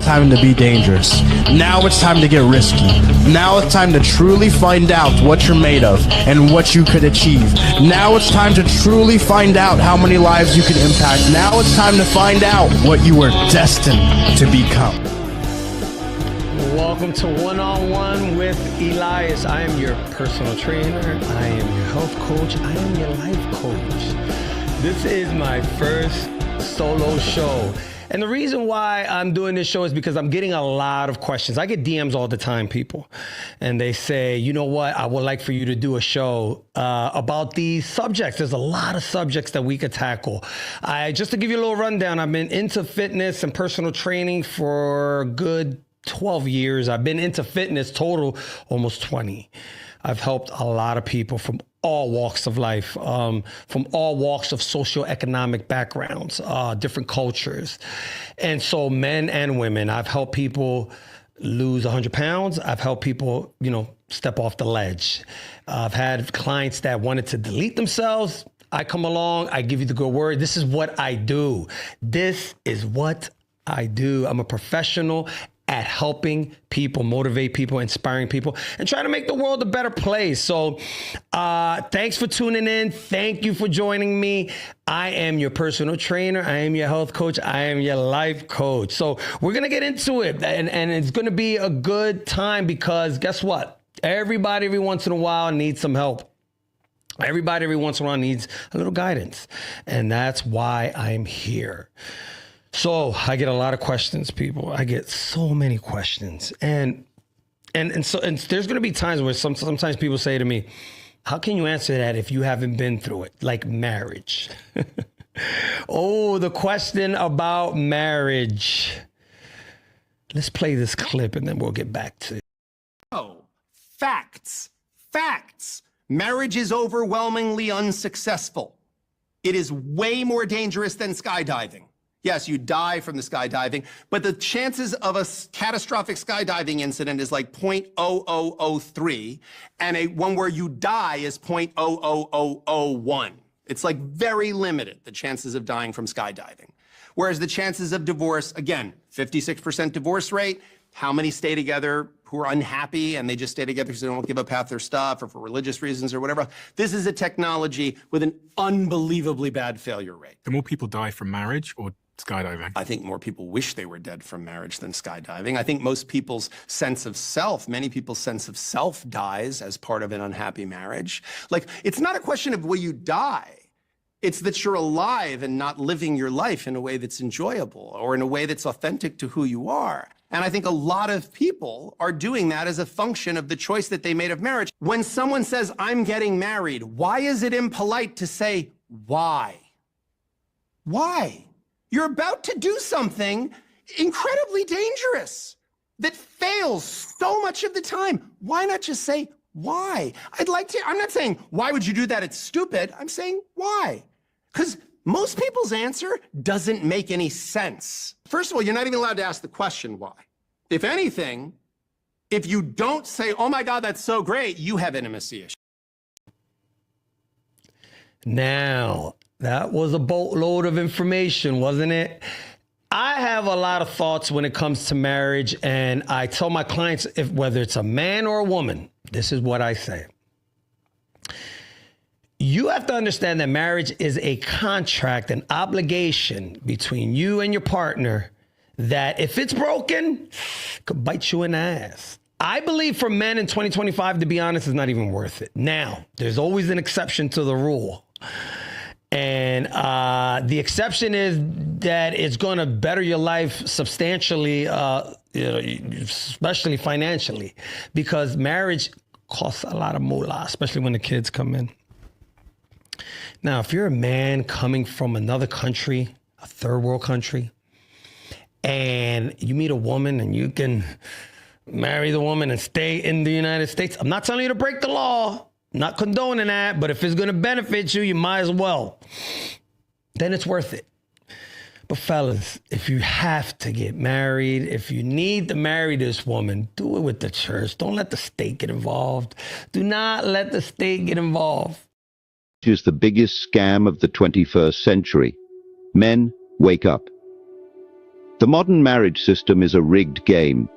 time to be dangerous. Now it's time to get risky. Now it's time to truly find out what you're made of and what you could achieve. Now it's time to truly find out how many lives you can impact. Now it's time to find out what you were destined to become. Welcome to One-on-One with Elias. I am your personal trainer. I am your health coach. I am your life coach. This is my first solo show. And the reason why I'm doing this show is because I'm getting a lot of questions. I get DMs all the time, people. And they say, you know what, I would like for you to do a show about these subjects. There's a lot of subjects that we could tackle. Just to give you a little rundown, I've been into fitness and personal training for a good 12 years. I've been into fitness total almost 20. I've helped a lot of people from all walks of life, from all walks of socioeconomic backgrounds, different cultures. And so men and women, I've helped people lose 100 pounds. I've helped people, step off the ledge. I've had clients that wanted to delete themselves. I come along, I give you the good word. This is what I do. This is what I do. I'm a professional at helping people, motivate people, inspiring people, and trying to make the world a better place. So thanks for tuning in. Thank you for joining me. I am your personal trainer. I am your health coach. I am your life coach. So we're going to get into it, and it's going to be a good time because guess what? Everybody every once in a while needs some help. Everybody every once in a while needs a little guidance, and that's why I'm here. So I get a lot of questions, people. I get so many questions. And there's going to be times where sometimes people say to me, how can you answer that if you haven't been through it? Like marriage. Oh, the question about marriage. Let's play this clip and then we'll get back to it. Oh, facts. Facts. Marriage is overwhelmingly unsuccessful. It is way more dangerous than skydiving. Yes, you die from the skydiving, but the chances of a catastrophic skydiving incident is like 0.0003, and one where you die is 0.00001. It's like very limited, the chances of dying from skydiving. Whereas the chances of divorce, again, 56% divorce rate. How many stay together who are unhappy and they just stay together because they don't give up half their stuff or for religious reasons or whatever? This is a technology with an unbelievably bad failure rate. Do more people die from marriage or skydiving? I think more people wish they were dead from marriage than skydiving. I think most people's sense of self, many people's sense of self dies as part of an unhappy marriage. Like, it's not a question of will you die. It's that you're alive and not living your life in a way that's enjoyable or in a way that's authentic to who you are. And I think a lot of people are doing that as a function of the choice that they made of marriage. When someone says, I'm getting married, why is it impolite to say, why? Why? You're about to do something incredibly dangerous that fails so much of the time. Why not just say, why? I'm not saying, why would you do that? It's stupid. I'm saying, why? Because most people's answer doesn't make any sense. First of all, you're not even allowed to ask the question, why? If anything, if you don't say, oh my God, that's so great, you have intimacy issues. Now, that was a boatload of information, wasn't it? I have a lot of thoughts when it comes to marriage, and I tell my clients, whether it's a man or a woman, this is what I say. You have to understand that marriage is a contract, an obligation between you and your partner that if it's broken, could bite you in the ass. I believe for men in 2025, to be honest, is not even worth it. Now, there's always an exception to the rule. And the exception is that it's going to better your life substantially, especially financially, because marriage costs a lot of moolah, especially when the kids come in. Now, if you're a man coming from another country, a third world country, and you meet a woman and you can marry the woman and stay in the United States, I'm not telling you to break the law. Not condoning that, but if it's going to benefit you, you might as well. Then it's worth it. But fellas, if you have to get married, if you need to marry this woman, do it with the church. Don't let the state get involved. Do not let the state get involved. It is the biggest scam of the 21st century. Men, wake up. The modern marriage system is a rigged game,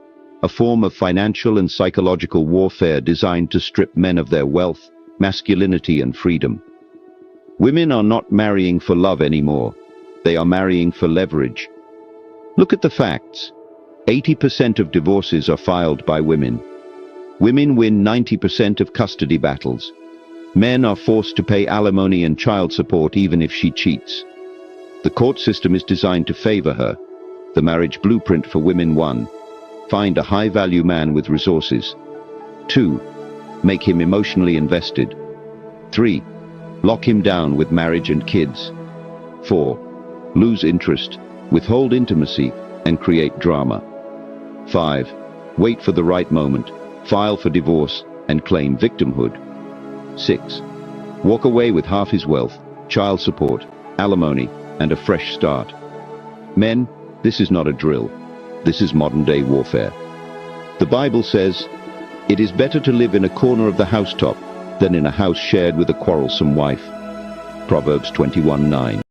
a form of financial and psychological warfare designed to strip men of their wealth, masculinity, and freedom. Women are not marrying for love anymore. They are marrying for leverage. Look at the facts. 80% of divorces are filed by women. Women win 90% of custody battles. Men are forced to pay alimony and child support even if she cheats. The court system is designed to favor her. The marriage blueprint for women: 1. Find a high-value man with resources. 2. Make him emotionally invested. 3. Lock him down with marriage and kids. 4. Lose interest, withhold intimacy, and create drama. 5. Wait for the right moment, file for divorce, and claim victimhood. 6. Walk away with half his wealth, child support, alimony, and a fresh start. Men, this is not a drill. This is modern-day warfare. The Bible says, "It is better to live in a corner of the housetop than in a house shared with a quarrelsome wife." Proverbs 21:9.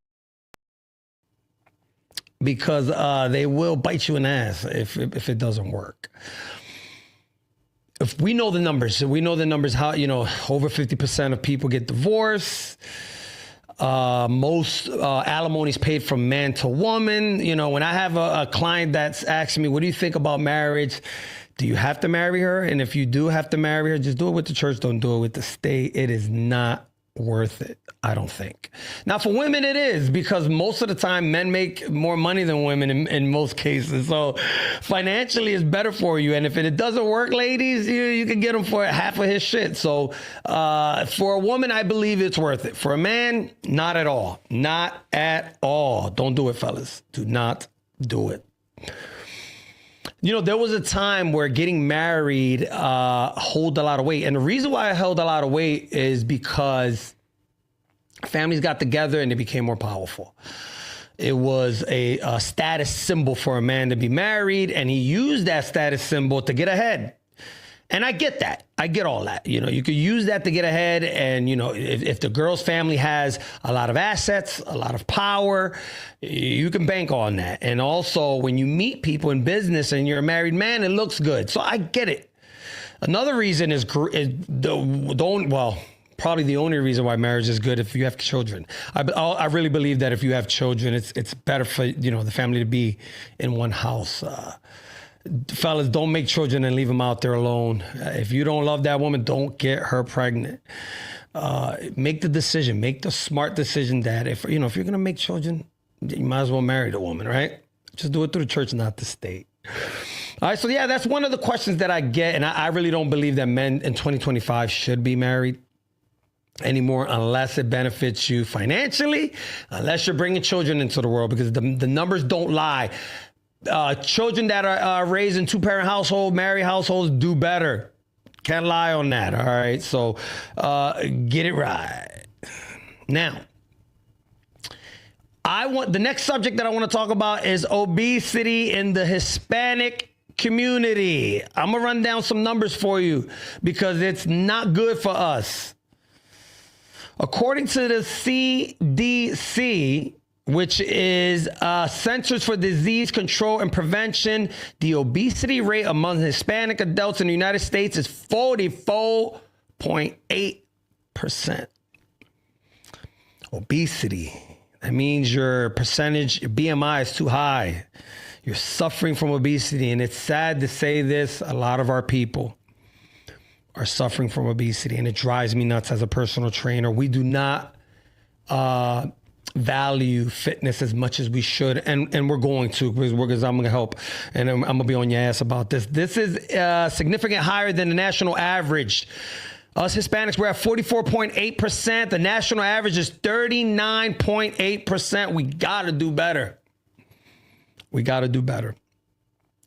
Because they will bite you in the ass if it doesn't work. If we know the numbers, how, over 50% of people get divorced. Most alimony is paid from man to woman. When I have a client that's asking me, what do you think about marriage? Do you have to marry her? And if you do have to marry her, just do it with the church. Don't do it with the state. It is not worth it, I don't think. Now, for women, it is, because most of the time men make more money than women in most cases. So financially, it's better for you. And if it doesn't work, ladies, you can get him for half of his shit. So for a woman, I believe it's worth it. For a man, not at all. Not at all. Don't do it, fellas. Do not do it. There was a time where getting married held a lot of weight. And the reason why it held a lot of weight is because families got together and they became more powerful. It was a status symbol for a man to be married, and he used that status symbol to get ahead. And I get that. I get all that. You could use that to get ahead. And, if the girl's family has a lot of assets, a lot of power, you can bank on that. And also, when you meet people in business and you're a married man, it looks good. So I get it. Another reason is probably the only reason why marriage is good if you have children. I really believe that if you have children, it's better for, the family to be in one house. Fellas, don't make children and leave them out there alone. If you don't love that woman, don't get her pregnant. Make the decision. Make the smart decision that if you're going to make children, you might as well marry the woman, right? Just do it through the church, not the state. All right, so yeah, that's one of the questions that I get, and I really don't believe that men in 2025 should be married anymore unless it benefits you financially, unless you're bringing children into the world, because the numbers don't lie. Children that are raised in two-parent household, married households do better. Can't lie on that. All right. So get it right. Now, the next subject that I want to talk about is obesity in the Hispanic community. I'm going to run down some numbers for you because it's not good for us. According to the CDC, which is Centers for Disease Control and Prevention, the obesity rate among Hispanic adults in the United States is 44.8%. Obesity. That means your BMI is too high. You're suffering from obesity. And it's sad to say this, a lot of our people are suffering from obesity. And it drives me nuts as a personal trainer. We do not value fitness as much as we should, and we're going to, because I'm going to help, and I'm going to be on your ass about this. This is significantly higher than the national average. Us Hispanics, we're at 44.8%. The national average is 39.8%. We got to do better. We got to do better.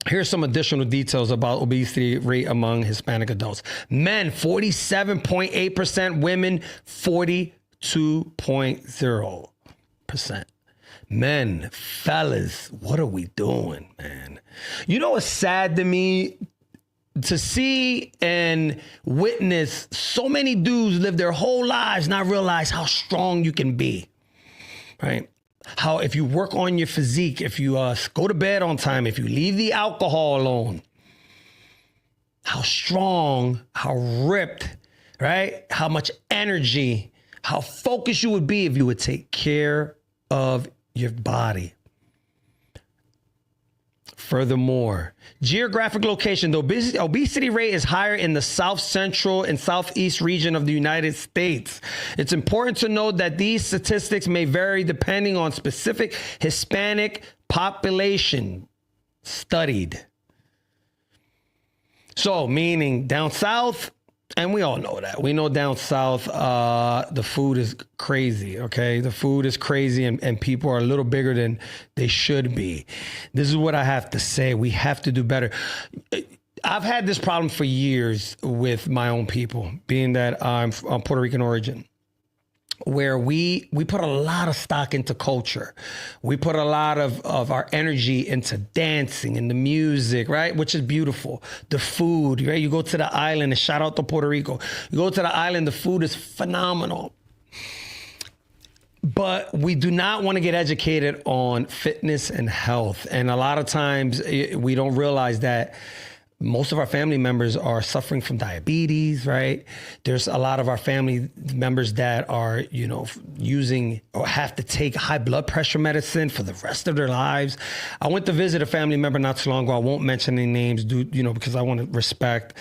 Here's some additional details about obesity rate among Hispanic adults. Men, 47.8%. Women, 42.0%. Men, fellas, what are we doing, man? You know what's sad to me? To see and witness so many dudes live their whole lives not realize how strong you can be, right? how if you work on your physique, if you go to bed on time, if you leave the alcohol alone, how strong, how ripped, right? How much energy, how focused you would be if you would take care of your body. Furthermore, geographic location, the obesity rate is higher in the South Central and Southeast region of the United States. It's important to note that these statistics may vary depending on specific Hispanic population studied. So, meaning down south, and we all know that. We know down south, the food is crazy, okay? The food is crazy and people are a little bigger than they should be. This is what I have to say. We have to do better. I've had this problem for years with my own people, being that I'm of Puerto Rican origin, where we put a lot of stock into culture. We put a lot of our energy into dancing and the music, right? Which is beautiful. The food, right? You go to the island, and shout out to Puerto Rico. You go to the island, the food is phenomenal. But we do not want to get educated on fitness and health. And a lot of times we don't realize that most of our family members are suffering from diabetes, right? There's a lot of our family members that are, using or have to take high blood pressure medicine for the rest of their lives. I went to visit a family member not too long ago. I won't mention any names, because I want to respect.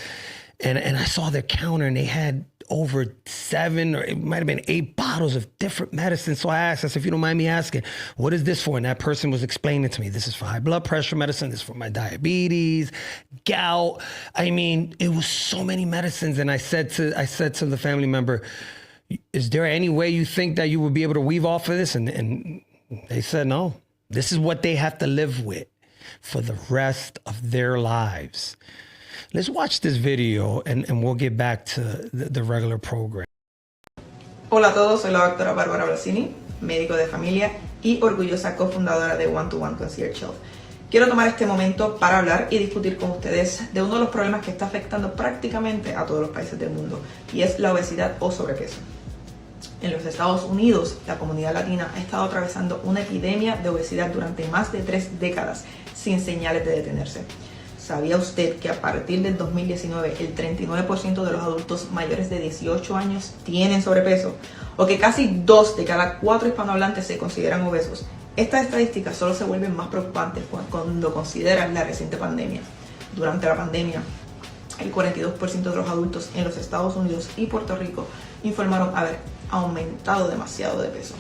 And I saw their counter and they had over 7 or it might have been 8 bottles of different medicines. So I said, if you don't mind me asking, what is this for? And that person was explaining to me, this is for high blood pressure medicine. This is for my diabetes, gout. I mean, it was so many medicines. And I said to the family member, is there any way you think that you would be able to weave off of this? And they said, no, this is what they have to live with for the rest of their lives. Let's watch this video and we'll get back to the regular program. Hola a todos, soy la doctora Bárbara Blasini, médico de familia y orgullosa cofundadora de One to One Concierge Health. Quiero tomar este momento para hablar y discutir con ustedes de uno de los problemas que está afectando prácticamente a todos los países del mundo, y es la obesidad o sobrepeso. En los Estados Unidos, la comunidad latina ha estado atravesando una epidemia de obesidad durante más de 3 décadas, sin señales de detenerse. ¿Sabía usted que a partir del 2019 el 39% de los adultos mayores de 18 años tienen sobrepeso? O que casi 2 de cada 4 hispanohablantes se consideran obesos. Estas estadísticas solo se vuelven más preocupantes cuando consideran la reciente pandemia. Durante la pandemia, el 42% de los adultos en los Estados Unidos y Puerto Rico informaron haber aumentado demasiado de peso.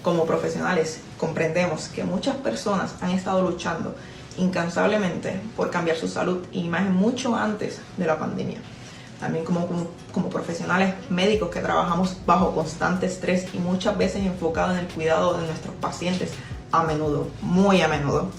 Como profesionales, comprendemos que muchas personas han estado luchando incansablemente por cambiar su salud y imagen mucho antes de la pandemia. También como profesionales médicos que trabajamos bajo constante estrés y muchas veces enfocados en el cuidado de nuestros pacientes, a menudo, muy a menudo,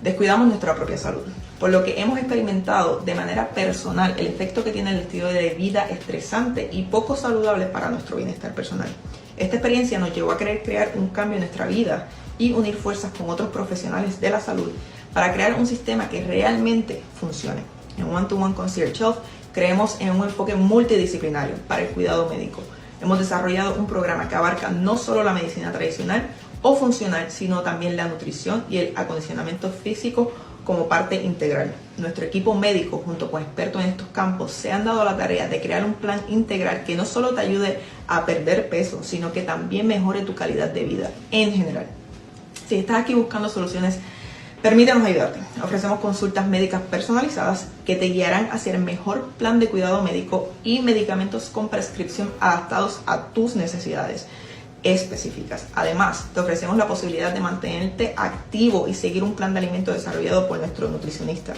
descuidamos nuestra propia salud. Por lo que hemos experimentado de manera personal el efecto que tiene el estilo de vida estresante y poco saludable para nuestro bienestar personal. Esta experiencia nos llevó a querer crear un cambio en nuestra vida y unir fuerzas con otros profesionales de la salud para crear un sistema que realmente funcione. En One to One Concierge Health creemos en un enfoque multidisciplinario para el cuidado médico. Hemos desarrollado un programa que abarca no solo la medicina tradicional o funcional, sino también la nutrición y el acondicionamiento físico como parte integral. Nuestro equipo médico, junto con expertos en estos campos, se han dado la tarea de crear un plan integral que no solo te ayude a perder peso, sino que también mejore tu calidad de vida en general. Si estás aquí buscando soluciones, permítanos ayudarte. Ofrecemos consultas médicas personalizadas que te guiarán hacia el mejor plan de cuidado médico y medicamentos con prescripción adaptados a tus necesidades específicas. Además, te ofrecemos la posibilidad de mantenerte activo y seguir un plan de alimento desarrollado por nuestro nutricionista.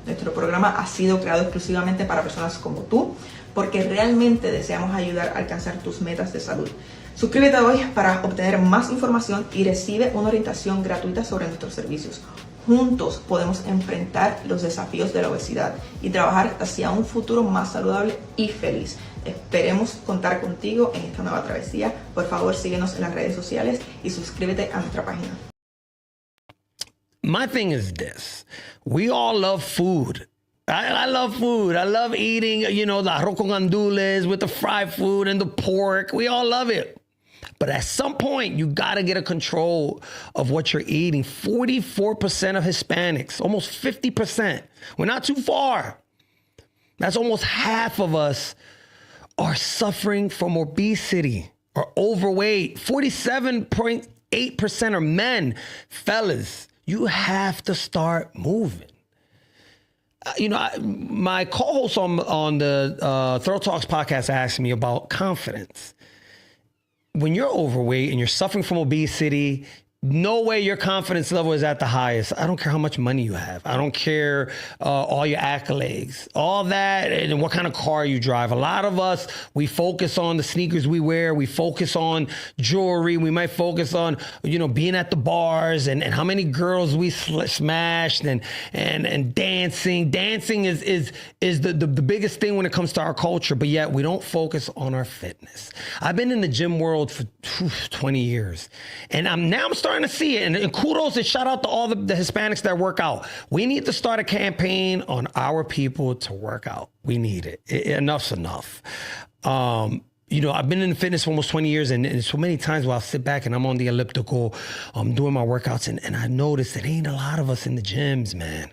Nuestro programa ha sido creado exclusivamente para personas como tú, porque realmente deseamos ayudar a alcanzar tus metas de salud. Suscríbete hoy para obtener más información y recibe una orientación gratuita sobre nuestros servicios. Juntos podemos enfrentar los desafíos de la obesidad y trabajar hacia un futuro más saludable y feliz. Esperemos contar contigo en esta nueva travesía. Por favor, síguenos en las redes sociales y suscríbete a nuestra página. My thing is this. We all love food. I love food. I love eating, the arroz con gandules with the fried food and the pork. We all love it. But at some point, you got to get a control of what you're eating. 44% of Hispanics, almost 50%. We're not too far. That's almost half of us are suffering from obesity or overweight. 47.8% are men. Fellas, you have to start moving. My co-host on the Thorough Talks podcast asked me about confidence. When you're overweight and you're suffering from obesity, no way your confidence level is at the highest. I don't care how much money you have. I don't care all your accolades, all that, and what kind of car you drive. A lot of us, we focus on the sneakers we wear. We focus on jewelry. We might focus on, being at the bars and how many girls we smashed and dancing. Dancing is the biggest thing when it comes to our culture, but yet we don't focus on our fitness. I've been in the gym world for 20 years, and I'm starting to see it. And kudos and shout out to all the Hispanics that work out. We need to start a campaign on our people to work out. We need it. Enough's enough. I've been in fitness for almost 20 years, and so many times where I'll sit back and I'm on the elliptical, I'm doing my workouts, and I notice there ain't a lot of us in the gyms, man.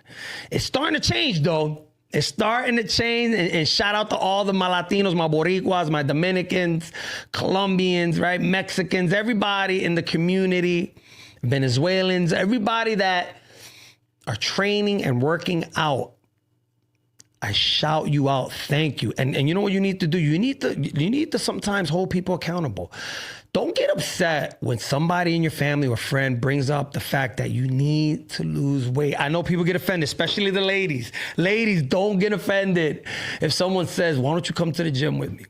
It's starting to change, though. It's starting to change, and shout out to all my Latinos, my Boricuas, my Dominicans, Colombians, right? Mexicans, everybody in the community, Venezuelans, everybody that are training and working out. I shout you out. Thank you. And you know what you need to do? You need to sometimes hold people accountable. Don't get upset when somebody in your family or friend brings up the fact that you need to lose weight. I know people get offended, especially the ladies. Ladies, don't get offended if someone says, why don't you come to the gym with me?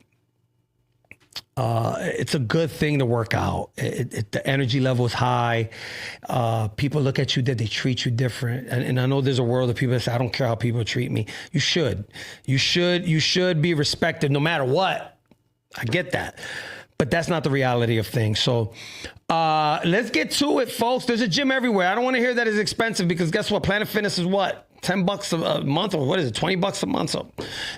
It's a good thing to work out. The energy level is high. People look at you, that they treat you different. And I know there's a world of people that say, I don't care how people treat me. You should. You should be respected no matter what. I get that. But that's not the reality of things. So let's get to it, folks. There's a gym everywhere. I don't want to hear that it's expensive, because guess what? Planet Fitness is what? $10 a month, or what is it? $20 a month. So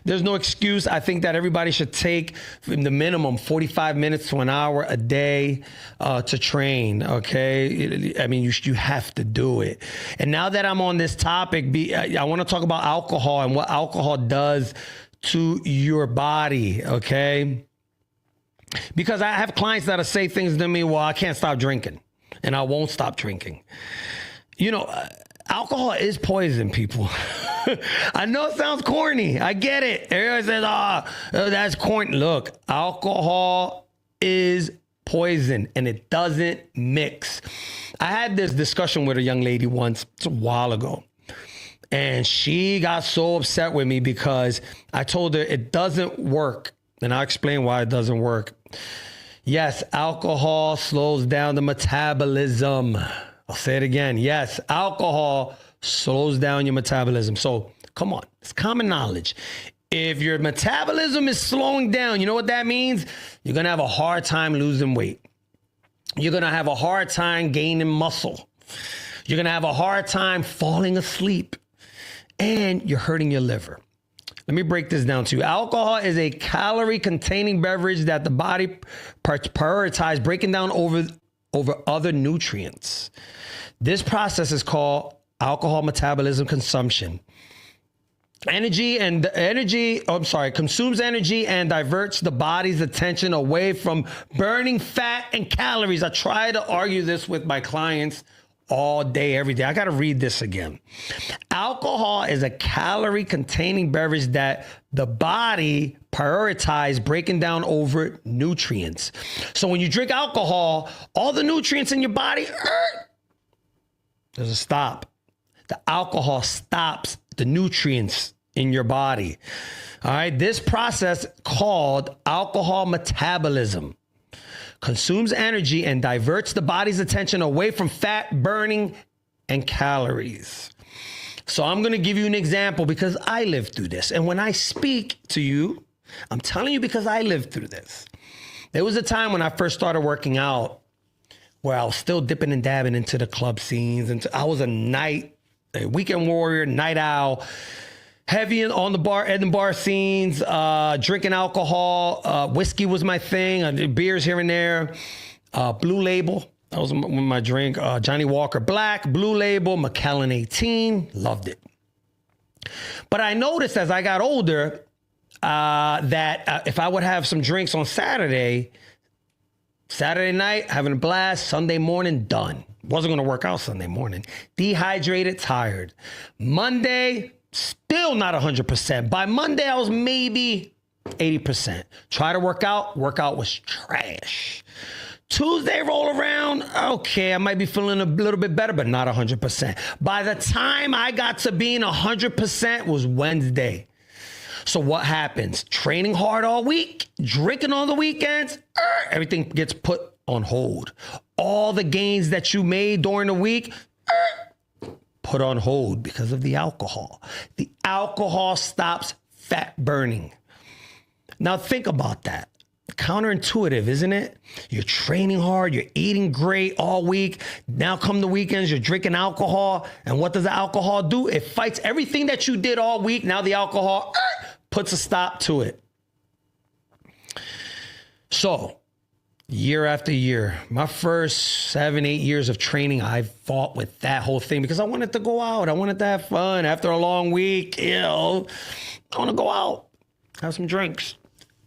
there's no excuse. I think that everybody should take the minimum 45 minutes to an hour a day to train. Okay. I mean, you have to do it. And now that I'm on this topic, I want to talk about alcohol and what alcohol does to your body. Okay. Because I have clients that say things to me, well, I can't stop drinking and I won't stop drinking. Alcohol is poison, people. I know it sounds corny. I get it. Everybody says, that's corny. Look, alcohol is poison and it doesn't mix. I had this discussion with a young lady once, it's a while ago. And she got so upset with me because I told her it doesn't work. And I'll explain why it doesn't work. Yes, alcohol slows down the metabolism. I'll say it again. Yes, alcohol slows down your metabolism. So come on, it's common knowledge. If your metabolism is slowing down, you know what that means? You're going to have a hard time losing weight. You're going to have a hard time gaining muscle. You're going to have a hard time falling asleep. And you're hurting your liver. Let me break this down to you. Alcohol is a calorie-containing beverage that the body prioritizes breaking down over other nutrients. This process is called alcohol metabolism consumption. Consumes energy and diverts the body's attention away from burning fat and calories. I try to argue this with my clients all day, every day. I got to read this again. Alcohol is a calorie-containing beverage that the body prioritizes breaking down over nutrients. So when you drink alcohol, all the nutrients in your body, there's a stop. The alcohol stops the nutrients in your body. All right. This process called alcohol metabolism consumes energy and diverts the body's attention away from fat burning and calories. So I'm going to give you an example because I lived through this. And when I speak to you, I'm telling you because I lived through this. There was a time when I first started working out where I was still dipping and dabbing into the club scenes. And I was a weekend warrior, night owl, heavy on the bar scenes, drinking alcohol. Whiskey was my thing. I did beers here and there. Blue Label. That was my drink. Johnny Walker Black, Blue Label, Macallan 18. Loved it. But I noticed as I got older that if I would have some drinks on Saturday night, having a blast, Sunday morning, done. Wasn't going to work out Sunday morning. Dehydrated, tired. Monday, still not 100%. By Monday, I was maybe 80%. Try to workout was trash. Tuesday roll around, okay, I might be feeling a little bit better, but not 100%. By the time I got to being 100% was Wednesday. So what happens? Training hard all week, drinking on the weekends, everything gets put on hold. All the gains that you made during the week, put on hold because of the alcohol. The alcohol stops fat burning. Now think about that. Counterintuitive, isn't it? You're training hard, you're eating great all week. Now come the weekends, you're drinking alcohol. And what does the alcohol do? It fights everything that you did all week. Now the alcohol puts a stop to it. So, year after year, my first 7-8 years of training, I fought with that whole thing because I wanted to go out. I wanted to have fun after a long week. I want to go out, have some drinks.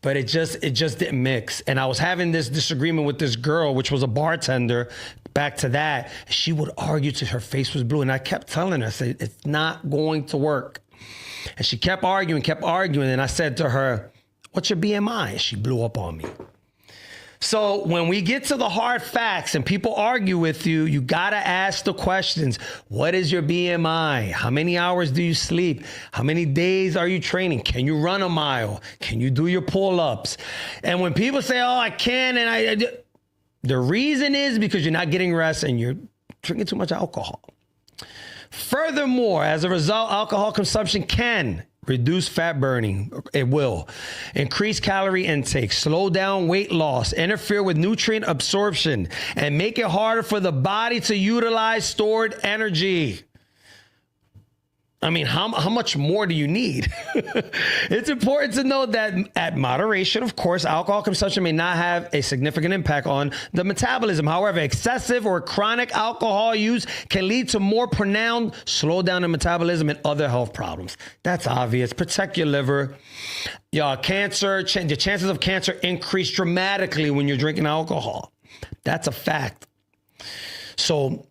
But it just didn't mix. And I was having this disagreement with this girl, which was a bartender. Back to that, she would argue till her face was blue. And I kept telling her, I said, it's not going to work. And she kept arguing. And I said to her, what's your BMI? She blew up on me. So when we get to the hard facts and people argue with you, you gotta ask the questions. What is your BMI? How many hours do you sleep? How many days are you training? Can you run a mile? Can you do your pull-ups? And when people say, oh, I can, the reason is because you're not getting rest and you're drinking too much alcohol. Furthermore, as a result, alcohol consumption can reduce fat burning. It will increase calorie intake, slow down weight loss, interfere with nutrient absorption, and make it harder for the body to utilize stored energy. I mean, how much more do you need? It's important to note that at moderation, of course, alcohol consumption may not have a significant impact on the metabolism. However, excessive or chronic alcohol use can lead to more pronounced slowdown in metabolism and other health problems. That's obvious. Protect your liver. Cancer, the chances of cancer increase dramatically when you're drinking alcohol. That's a fact. So,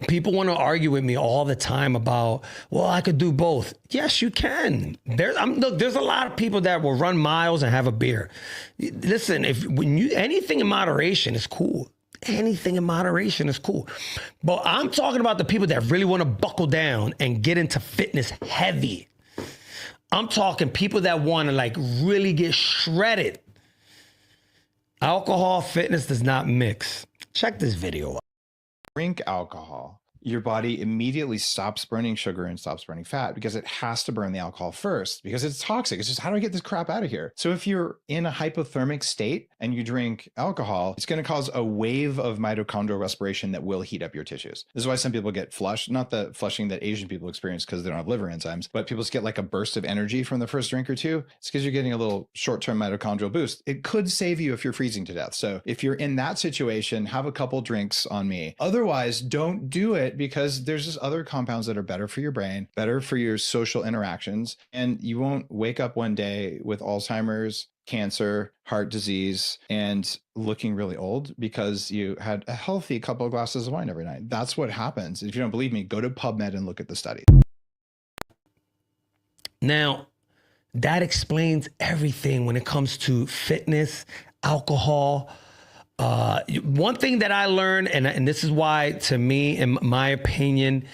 people want to argue with me all the time about, well, I could do both. Yes, you can. There's a lot of people that will run miles and have a beer. Listen, anything in moderation is cool. Anything in moderation is cool. But I'm talking about the people that really want to buckle down and get into fitness heavy. I'm talking people that want to really get shredded. Alcohol, fitness does not mix. Check this video out. Drink alcohol, your body immediately stops burning sugar and stops burning fat because it has to burn the alcohol first because it's toxic. It's just, how do I get this crap out of here? So if you're in a hypothermic state and you drink alcohol, it's going to cause a wave of mitochondrial respiration that will heat up your tissues. This is why some people get flushed, not the flushing that Asian people experience because they don't have liver enzymes, but people just get like a burst of energy from the first drink or two. It's because you're getting a little short-term mitochondrial boost. It could save you if you're freezing to death. So if you're in that situation, have a couple drinks on me. Otherwise, don't do it because there's just other compounds that are better for your brain, better for your social interactions, and you won't wake up one day with Alzheimer's, cancer, heart disease, and looking really old because you had a healthy couple of glasses of wine every night. That's what happens. If you don't believe me, go to PubMed and look at the study. Now, that explains everything when it comes to fitness, alcohol. One thing that I learned, and this is why, to me, in my opinion,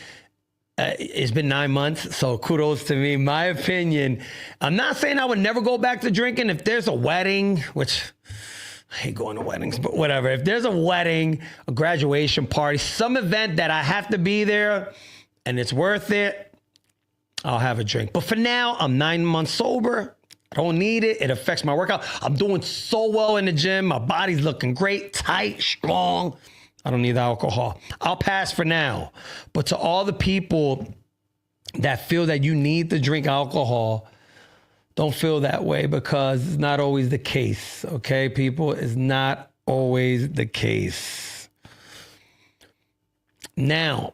it's been 9 months, so kudos to me. My opinion, I'm not saying I would never go back to drinking. If there's a wedding, which I hate going to weddings, but whatever. If there's a wedding, a graduation party, some event that I have to be there and it's worth it, I'll have a drink. But for now, I'm 9 months sober. I don't need it. It affects my workout. I'm doing so well in the gym. My body's looking great, tight, strong. I don't need the alcohol. I'll pass for now. But to all the people that feel that you need to drink alcohol, don't feel that way because it's not always the case, okay, people? It's not always the case. Now,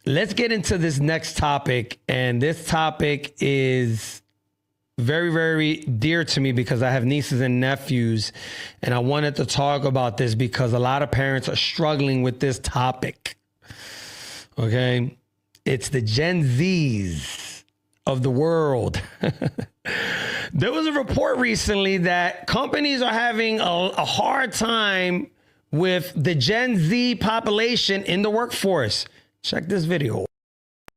let's get into this next topic. And this topic is very, very dear to me because I have nieces and nephews. And I wanted to talk about this because a lot of parents are struggling with this topic. Okay? It's the Gen Zs of the world. There was a report recently that companies are having a hard time with the Gen Z population in the workforce. Check this video.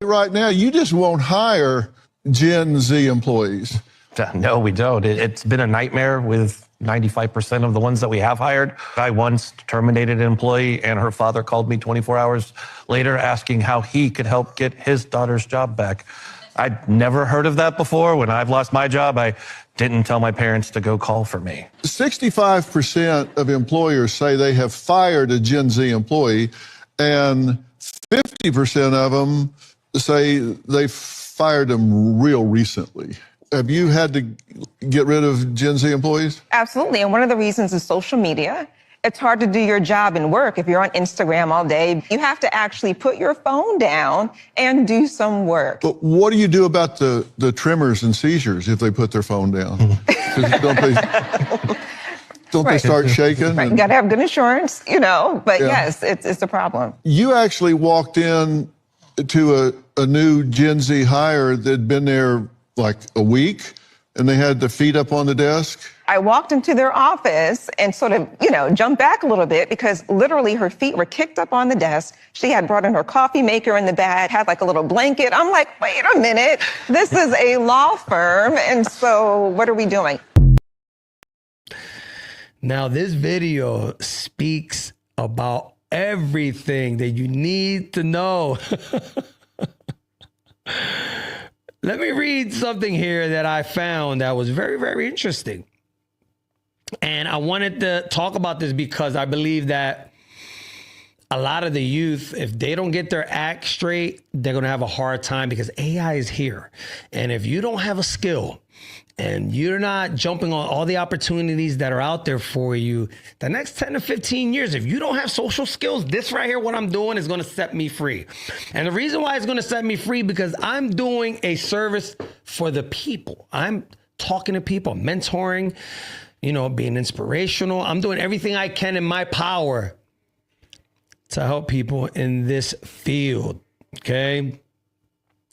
Right now, you just won't hire Gen Z employees. No, we don't. It's been a nightmare with 95% of the ones that we have hired. I once terminated an employee and her father called me 24 hours later asking how he could help get his daughter's job back. I'd never heard of that before. When I've lost my job, I didn't tell my parents to go call for me. 65% of employers say they have fired a Gen Z employee, and 50% of them say they fired them real recently. Have you had to get rid of Gen Z employees? Absolutely. And one of the reasons is social media. It's hard to do your job and work if you're on Instagram all day. You have to actually put your phone down and do some work. But what do you do about the tremors and seizures if they put their phone down? 'Cause don't they start shaking? Right. You got to have good insurance, but yes, it's a problem. You actually walked in to a new Gen Z hire that'd been there like a week, and they had their feet up on the desk. I walked into their office and sort of, jumped back a little bit because literally her feet were kicked up on the desk. She had brought in her coffee maker in the bag, had like a little blanket. I'm like, wait a minute, this is a law firm. And so what are we doing? Now, this video speaks about everything that you need to know. Let me read something here that I found that was very, very interesting. And I wanted to talk about this because I believe that a lot of the youth, if they don't get their act straight, they're going to have a hard time because AI is here. And if you don't have a skill and you're not jumping on all the opportunities that are out there for you, the next 10 to 15 years, if you don't have social skills, this right here, what I'm doing is going to set me free. And the reason why it's going to set me free, because I'm doing a service for the people. I'm talking to people, mentoring, being inspirational. I'm doing everything I can in my power to help people in this field. Okay.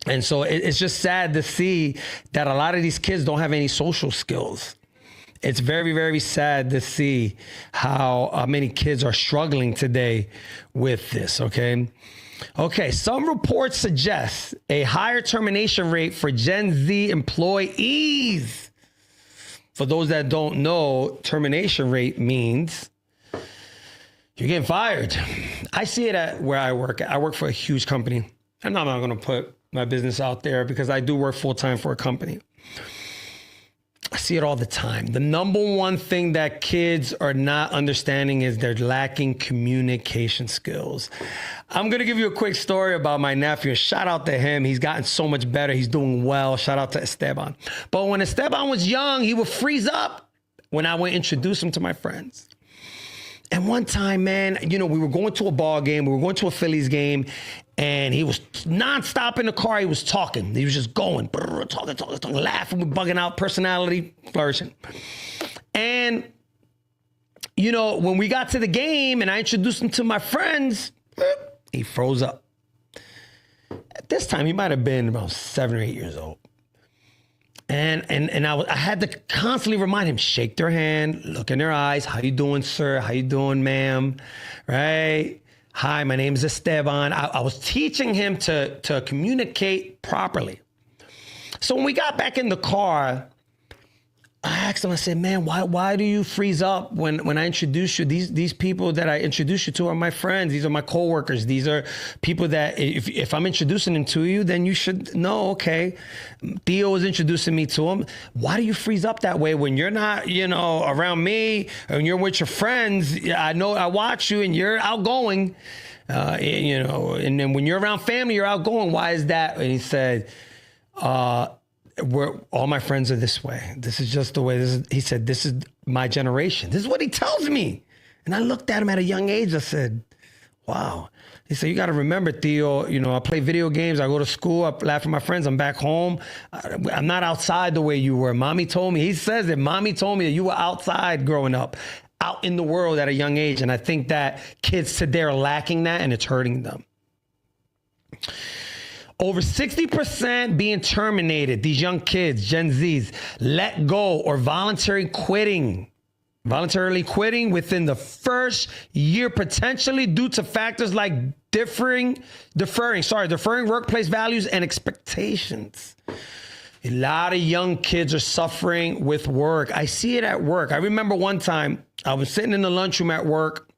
And so it's just sad to see that a lot of these kids don't have any social skills. It's very, very sad to see how many kids are struggling today with this, okay? Okay, some reports suggest a higher termination rate for Gen Z employees. For those that don't know, termination rate means you're getting fired. I see it at where I work. I work for a huge company. And I'm not going to put my business out there because I do work full-time for a company. I see it all the time. The number one thing that kids are not understanding is they're lacking communication skills. I'm going to give you a quick story about my nephew. Shout out to him. He's gotten so much better. He's doing well. Shout out to Esteban. But when Esteban was young, he would freeze up when I would introduce him to my friends. And one time, man, we were going to a ball game. We were going to a Phillies game. And he was nonstop in the car. He was talking. He was just going, talking, laughing, bugging out, personality flourishing. And, when we got to the game and I introduced him to my friends, he froze up. At this time, he might have been about 7 or 8 years old. And I had to constantly remind him, shake their hand, look in their eyes. How you doing, sir? How you doing, ma'am? Right? Hi, my name is Esteban. I was teaching him to communicate properly. So when we got back in the car, I asked him, I said, man, why do you freeze up when I introduce you? These people that I introduce you to are my friends. These are my coworkers. These are people that if I'm introducing them to you, then you should know, okay, Theo is introducing me to him. Why do you freeze up that way when you're not, around me and you're with your friends? I know I watch you and you're outgoing, and then when you're around family, you're outgoing. Why is that? And he said, all my friends are this way. This is just the way he said, this is my generation. This is what he tells me. And I looked at him at a young age. I said, wow. He said, you got to remember, Theo, I play video games. I go to school. I laugh with my friends. I'm back home. I'm not outside the way you were. Mommy told me. He says that mommy told me that you were outside growing up, out in the world at a young age. And I think that kids today are lacking that, and it's hurting them. Over 60% being terminated, these young kids, Gen Zs, let go or voluntarily quitting within the first year, potentially due to factors like deferring workplace values and expectations. A lot of young kids are suffering with work. I see it at work. I remember one time I was sitting in the lunchroom at work,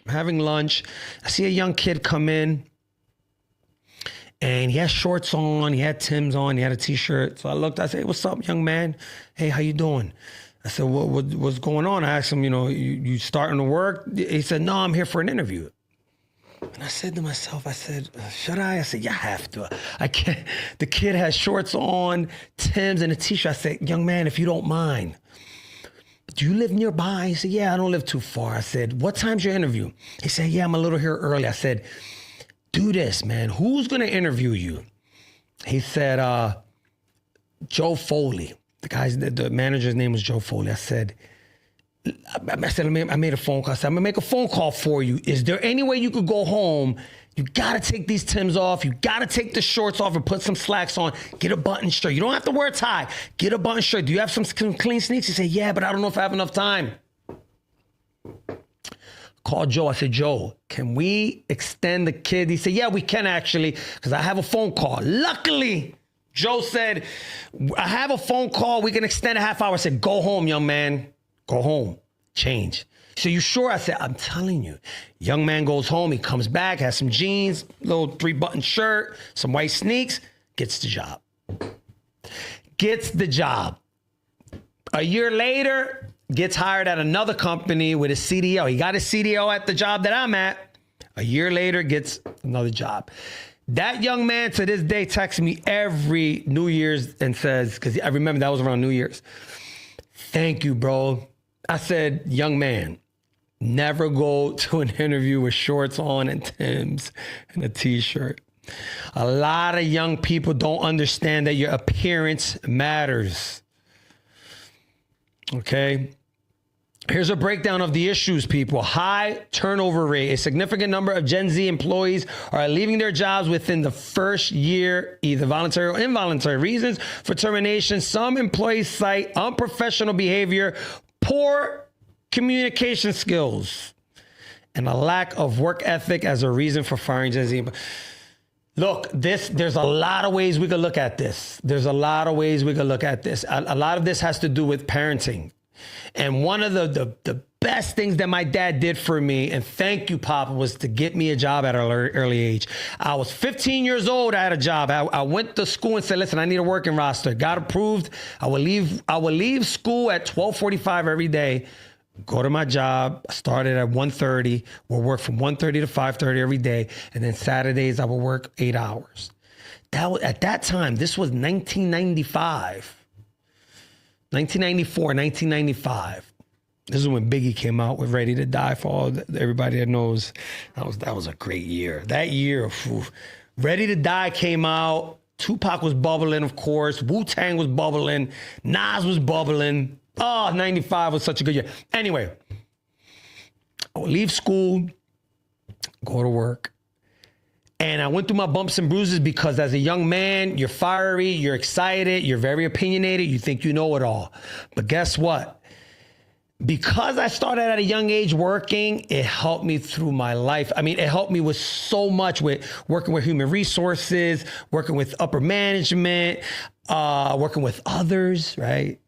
having lunch. I see a young kid come in. And he had shorts on, he had Tim's on, he had a t-shirt. So I looked, I said, hey, what's up, young man? Hey, how you doing? I said, what's going on? I asked him, you starting to work? He said, no, I'm here for an interview. And I said to myself, should I? I said, yeah, I have to. I can't. The kid has shorts on, Tim's, and a t-shirt. I said, young man, if you don't mind, do you live nearby? He said, yeah, I don't live too far. I said, what time's your interview? He said, yeah, I'm a little here early. I said, do this, man. Who's going to interview you? He said, Joe Foley. The manager's name was Joe Foley. I said, I made a phone call. I said, I'm going to make a phone call for you. Is there any way you could go home? You got to take these Timbs off. You got to take the shorts off and put some slacks on. Get a button shirt. You don't have to wear a tie. Get a button shirt. Do you have some clean sneaks? He said, yeah, but I don't know if I have enough time. Called Joe. I said, Joe, can we extend the kid? He said, yeah, we can actually, because I have a phone call. Luckily, Joe said, I have a phone call. We can extend a half hour. I said, go home, young man. Go home. Change. So you sure? I said, I'm telling you. Young man goes home. He comes back, has some jeans, little 3-button shirt, some white sneaks, gets the job. Gets the job. A year later, gets hired at another company with a CDO. He got a CDO at the job that I'm at. A year later, gets another job. That young man to this day texts me every New Year's and says, because I remember that was around New Year's, thank you, bro. I said, young man, never go to an interview with shorts on and Timbs and a t-shirt. A lot of young people don't understand that your appearance matters. Okay? Here's a breakdown of the issues, people. High turnover rate. A significant number of Gen Z employees are leaving their jobs within the first year, either voluntary or involuntary reasons for termination. Some employees cite unprofessional behavior, poor communication skills, and a lack of work ethic as a reason for firing Gen Z. Look, there's a lot of ways we could look at this. A lot of this has to do with parenting. And one of the best things that my dad did for me, and thank you, Papa, was to get me a job at an early age. I was 15 years old. I had a job. I went to school and said, listen, I need a working roster. Got approved. I would leave school at 12:45 every day, go to my job. I started at 1:30. We'll work from 1:30 to 5:30 every day. And then Saturdays, I would work 8 hours. At that time, this was 1995. 1994, 1995. This is when Biggie came out with Ready to Die. For everybody that knows, that was a great year. That year, Ready to Die came out. Tupac was bubbling, of course. Wu-Tang was bubbling. Nas was bubbling. Oh, 95 was such a good year. Anyway, I would leave school, go to work. And I went through my bumps and bruises because as a young man, you're fiery, you're excited, you're very opinionated, you think you know it all. But guess what? Because I started at a young age working, it helped me through my life. I mean, it helped me with so much, with working with human resources, working with upper management, working with others, right?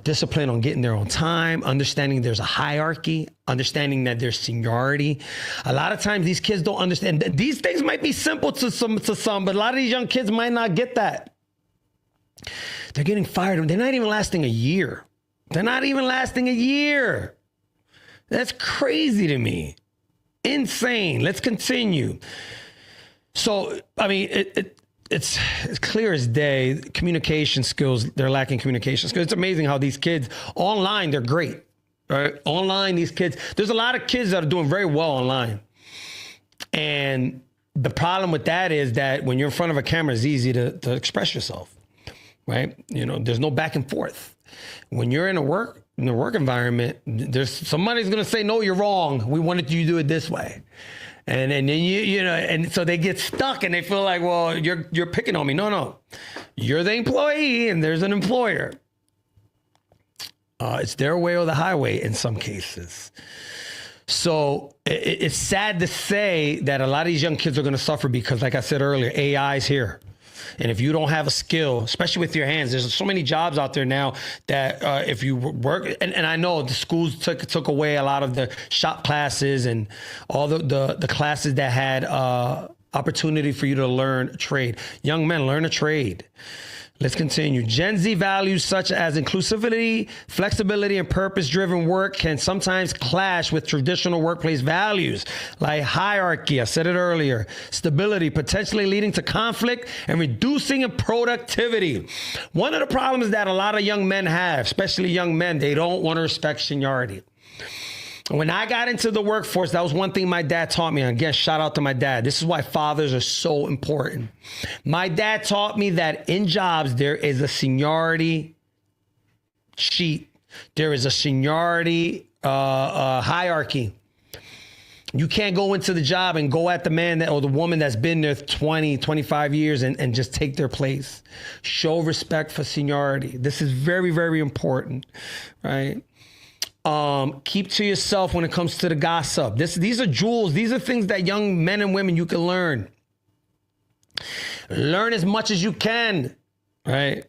Discipline on getting there on time, understanding there's a hierarchy, understanding that there's seniority. A lot of times these kids don't understand. These things might be simple to some, but a lot of these young kids might not get that. They're getting fired. They're not even lasting a year. That's crazy to me. Insane. Let's continue. So, I mean, it's clear as day, communication skills, they're lacking communication skills. It's amazing how these kids online, they're great, right? Online, these kids, there's a lot of kids that are doing very well online. And the problem with that is that when you're in front of a camera, it's easy to express yourself, right? There's no back and forth. When you're in the work environment, there's somebody's going to say, no, you're wrong. We wanted you to do it this way. And then and so they get stuck and they feel like, well, you're picking on me. No. You're the employee and there's an employer. It's their way or the highway in some cases. So it's sad to say that a lot of these young kids are going to suffer because, like I said earlier, AI is here. And if you don't have a skill, especially with your hands, there's so many jobs out there now that if you work, and I know the schools took away a lot of the shop classes and all the classes that had opportunity for you to learn a trade. Young men, learn a trade. Let's continue. Gen Z values such as inclusivity, flexibility, and purpose-driven work can sometimes clash with traditional workplace values like hierarchy, I said it earlier, stability, potentially leading to conflict and reducing in productivity. One of the problems that a lot of young men have, especially young men, they don't want to respect seniority. When I got into the workforce, that was one thing my dad taught me. And again, shout out to my dad. This is why fathers are so important. My dad taught me that in jobs, there is a seniority sheet. There is a seniority hierarchy. You can't go into the job and go at the man or the woman that's been there 20, 25 years and just take their place. Show respect for seniority. This is very, very important, right? Keep to yourself when it comes to the gossip. These are jewels. These are things that young men and women, you can learn. Learn as much as you can, right?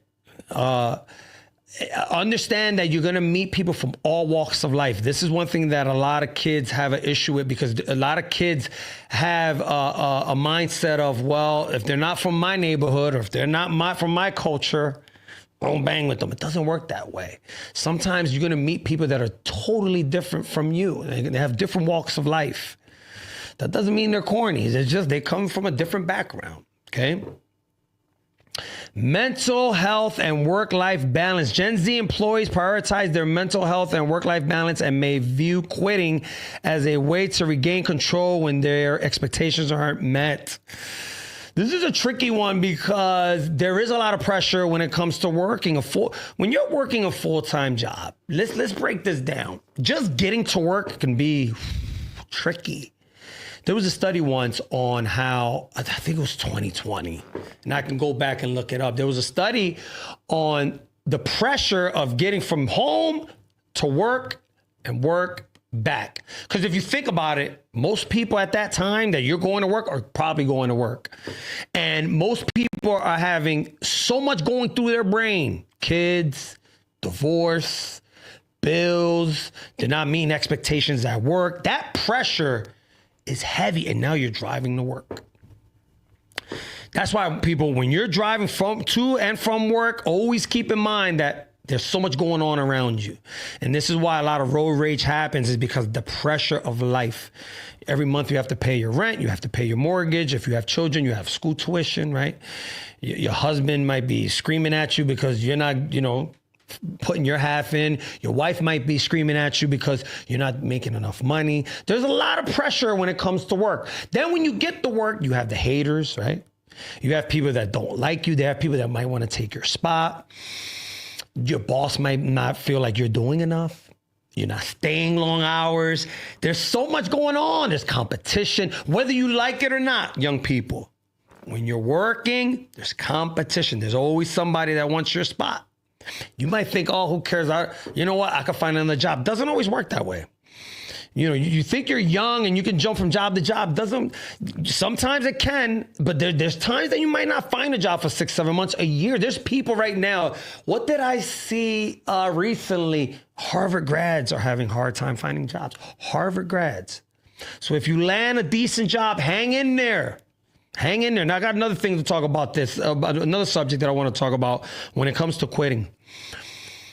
Understand that you're going to meet people from all walks of life. This is one thing that a lot of kids have an issue with because a lot of kids have a mindset of, well, if they're not from my neighborhood or if they're not from my culture, don't bang with them. It doesn't work that way. Sometimes you're going to meet people that are totally different from you. They have different walks of life. That doesn't mean they're corny. It's just they come from a different background, okay? Mental health and work-life balance. Gen Z employees prioritize their mental health and work-life balance and may view quitting as a way to regain control when their expectations aren't met. This is a tricky one because there is a lot of pressure when it comes to working when you're working a full-time job. Let's break this down. Just getting to work can be tricky. There was a study once on how, I think it was 2020, and I can go back and look it up. There was a study on the pressure of getting from home to work and work back. Because if you think about it, most people at that time that you're going to work are probably going to work. And most people are having so much going through their brain. Kids, divorce, bills, they're not meeting expectations at work. That pressure is heavy, and now you're driving to work. That's why people, when you're driving to and from work, always keep in mind that there's so much going on around you. And this is why a lot of road rage happens, is because the pressure of life. Every month you have to pay your rent, you have to pay your mortgage. If you have children, you have school tuition, right? Your husband might be screaming at you because you're not, putting your half in. Your wife might be screaming at you because you're not making enough money. There's a lot of pressure when it comes to work. Then when you get to work, you have the haters, right? You have people that don't like you. They have people that might want to take your spot. Your boss might not feel like you're doing enough. You're not staying long hours. There's so much going on. There's competition, whether you like it or not, young people. When you're working, there's competition. There's always somebody that wants your spot. You might think, oh, who cares? You know what? I could find another job. Doesn't always work that way. You think you're young and you can jump from job to job. Sometimes it can, but there's times that you might not find a job for 6-7 months, a year. There's people right now. What did I see recently? Harvard grads are having a hard time finding jobs. Harvard grads. So if you land a decent job, hang in there. Hang in there. Now I got another thing to talk about another subject that I want to talk about when it comes to quitting.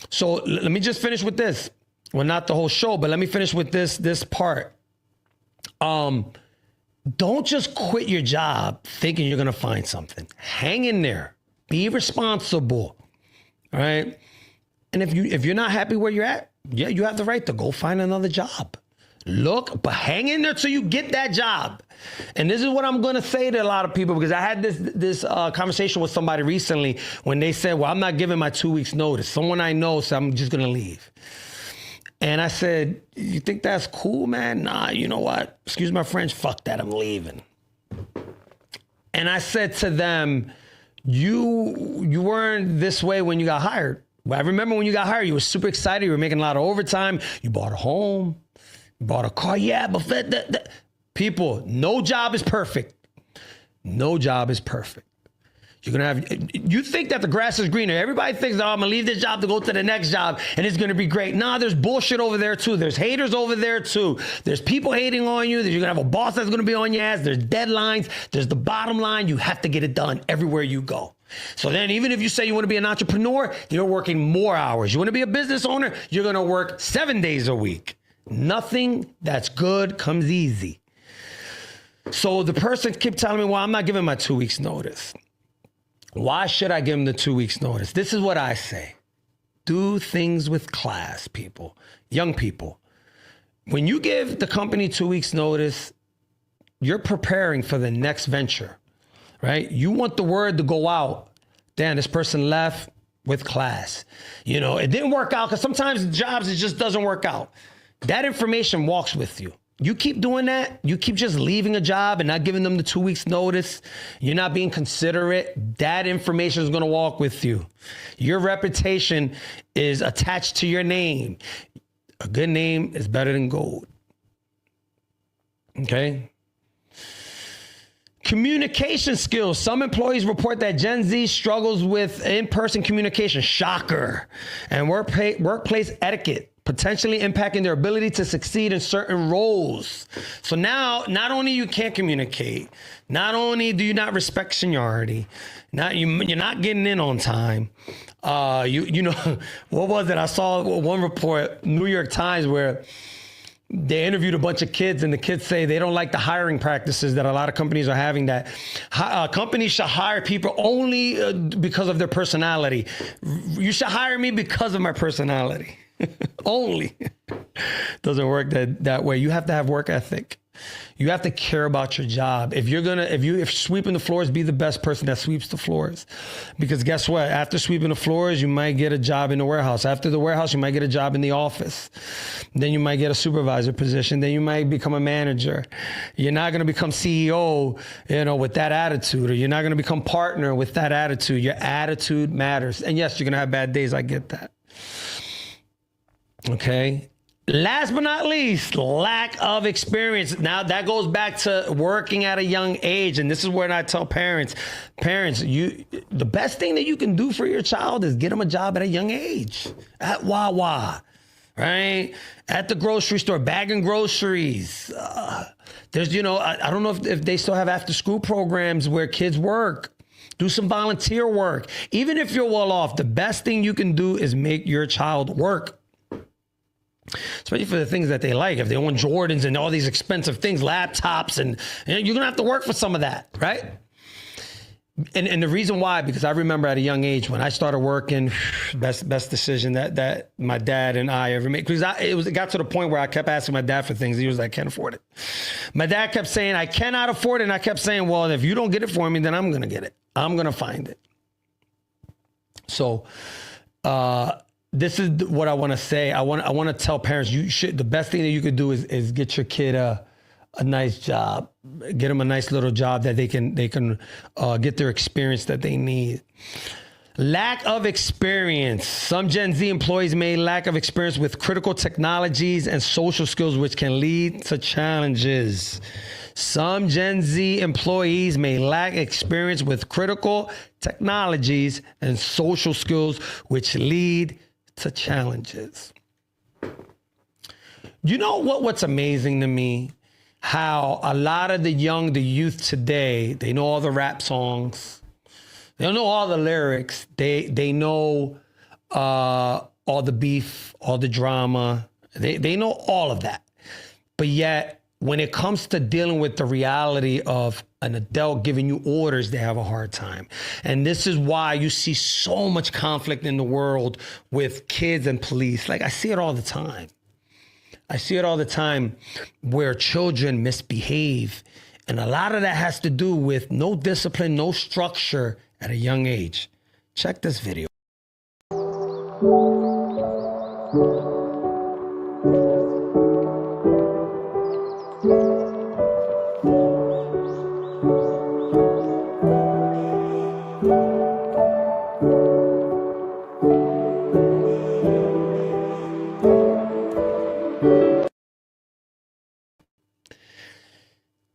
So let me just finish with this. Well, not the whole show, but let me finish with this part. don't just quit your job thinking you're going to find something. Hang in there. Be responsible. All right. And if you're not happy where you're at, yeah, you have the right to go find another job. Look, but hang in there till you get that job. And this is what I'm going to say to a lot of people, because I had this conversation with somebody recently when they said, well, I'm not giving my 2 weeks notice. Someone I know said, I'm just going to leave. And I said, you think that's cool, man? Nah, you know what? Excuse my French, fuck that, I'm leaving. And I said to them, you weren't this way when you got hired. Well, I remember when you got hired, you were super excited. You were making a lot of overtime. You bought a home. You bought a car. Yeah, but people, no job is perfect. No job is perfect. You're going to have, you think that the grass is greener. Everybody thinks, oh, I'm going to leave this job to go to the next job and it's going to be great. Nah, there's bullshit over there too. There's haters over there too. There's people hating on you. You're going to have a boss that's going to be on your ass. There's deadlines. There's the bottom line. You have to get it done everywhere you go. So then even if you say you want to be an entrepreneur, you're working more hours. You want to be a business owner, you're going to work 7 days a week. Nothing that's good comes easy. So the person kept telling me, well, I'm not giving my 2 weeks notice. Why should I give them the 2 weeks notice? This is what I say. Do things with class, people, young people. When you give the company 2 weeks notice, you're preparing for the next venture, right? You want the word to go out. Damn, this person left with class. You know, it didn't work out because sometimes jobs, it just doesn't work out. That information walks with you. You keep doing that, you keep just leaving a job and not giving them the 2 weeks notice, you're not being considerate, that information is going to walk with you. Your reputation is attached to your name. A good name is better than gold. Okay? Communication skills. Some employees report that Gen Z struggles with in-person communication. Shocker. And workplace etiquette, potentially impacting their ability to succeed in certain roles. So now, not only you can't communicate, not only do you not respect seniority, you're not getting in on time. You know, what was it? I saw one report, New York Times, where they interviewed a bunch of kids and the kids say they don't like the hiring practices that a lot of companies are having, that companies should hire people only because of their personality. You should hire me because of my personality. Only. Doesn't work that way. You have to have work ethic. You have to care about your job. If sweeping the floors, be the best person that sweeps the floors. Because guess what? After sweeping the floors, you might get a job in the warehouse. After the warehouse, you might get a job in the office. Then you might get a supervisor position. Then you might become a manager. You're not going to become CEO, with that attitude, or you're not going to become partner with that attitude. Your attitude matters. And yes, you're going to have bad days. I get that. Okay. Last but not least, lack of experience. Now that goes back to working at a young age. And this is where I tell parents, the best thing that you can do for your child is get them a job at a young age. At Wawa, right? At the grocery store, bagging groceries. There's, I don't know if they still have after school programs where kids work. Do some volunteer work. Even if you're well off, the best thing you can do is make your child work. Especially for the things that they like. If they want Jordans and all these expensive things, laptops, and you're going to have to work for some of that, right? And the reason why, because I remember at a young age when I started working, best decision that my dad and I ever made. Because it got to the point where I kept asking my dad for things. He was like, I can't afford it. My dad kept saying, I cannot afford it. And I kept saying, well, if you don't get it for me, then I'm going to get it. I'm going to find it. So, this is what I want to say. I want to tell parents, the best thing that you could do is get your kid a nice job, get them a nice little job that they can get their experience that they need. Lack of experience. Some Gen Z employees may lack of experience with critical technologies and social skills, which can lead to challenges. Some Gen Z employees may lack experience with critical technologies and social skills, which lead to challenges. You know what's amazing to me? How a lot of the youth today, they know all the rap songs. They don't know all the lyrics. They know all the beef, all the drama. They know all of that. But yet when it comes to dealing with the reality of an adult giving you orders, they have a hard time. And this is why you see so much conflict in the world with kids and police. Like, I see it all the time. I see it all the time where children misbehave. And a lot of that has to do with no discipline, no structure at a young age. Check this video.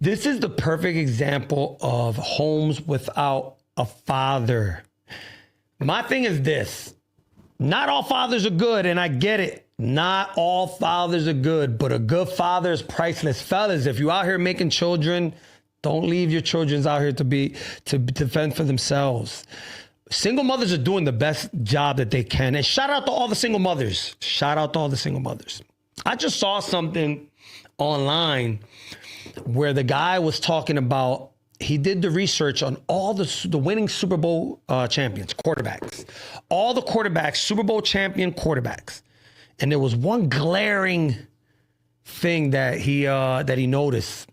This is the perfect example of homes without a father. My thing is this. Not all fathers are good, and I get it. Not all fathers are good, but a good father is priceless. Fellas, if you're out here making children, don't leave your children out here to fend for themselves. Single mothers are doing the best job that they can. And shout out to all the single mothers. Shout out to all the single mothers. I just saw something online where the guy was talking about, he did the research on all the winning Super Bowl champions, quarterbacks. All the quarterbacks, Super Bowl champion quarterbacks. And there was one glaring thing that he noticed.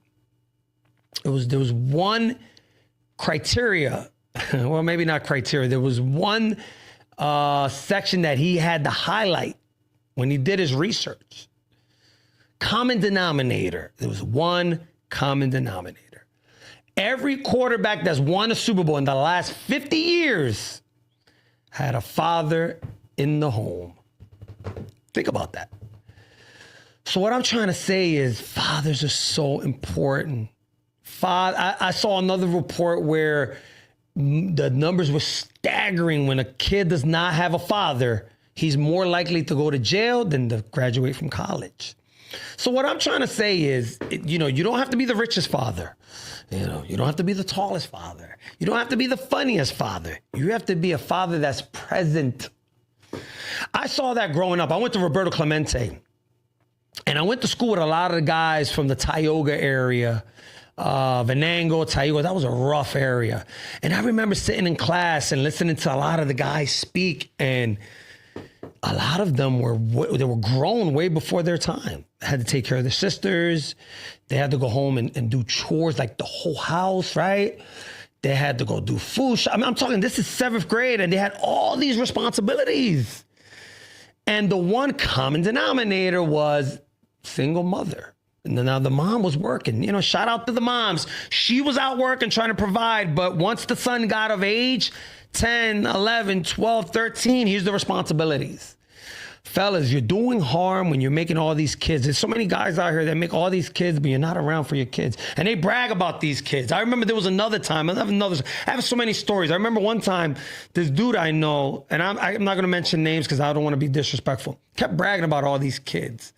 There was one criteria, well, maybe not criteria. There was one section that he had to highlight when he did his research. Common denominator. There was one common denominator. Every quarterback that's won a Super Bowl in the last 50 years had a father in the home. Think about that. So what I'm trying to say is fathers are so important. I saw another report where the numbers were staggering. When a kid does not have a father, he's more likely to go to jail than to graduate from college. So what I'm trying to say is, you don't have to be the richest father. You don't have to be the tallest father. You don't have to be the funniest father. You have to be a father that's present. I saw that growing up. I went to Roberto Clemente, and I went to school with a lot of the guys from the Tioga area, Venango, Tioga. That was a rough area. And I remember sitting in class and listening to a lot of the guys speak, and a lot of them were grown way before their time. They had to take care of their sisters. They had to go home and do chores like the whole house, right? They had to go do food. I'm talking, this is 7th grade, and they had all these responsibilities. And the one common denominator was single mother. And now the mom was working. Shout out to the moms. She was out working, trying to provide. But once the son got of age, 10, 11, 12, 13, here's the responsibilities. Fellas, you're doing harm when you're making all these kids. There's so many guys out here that make all these kids, but you're not around for your kids. And they brag about these kids. I remember there was another time. I have so many stories. I remember one time, this dude I know, and I'm not going to mention names because I don't want to be disrespectful, kept bragging about all these kids.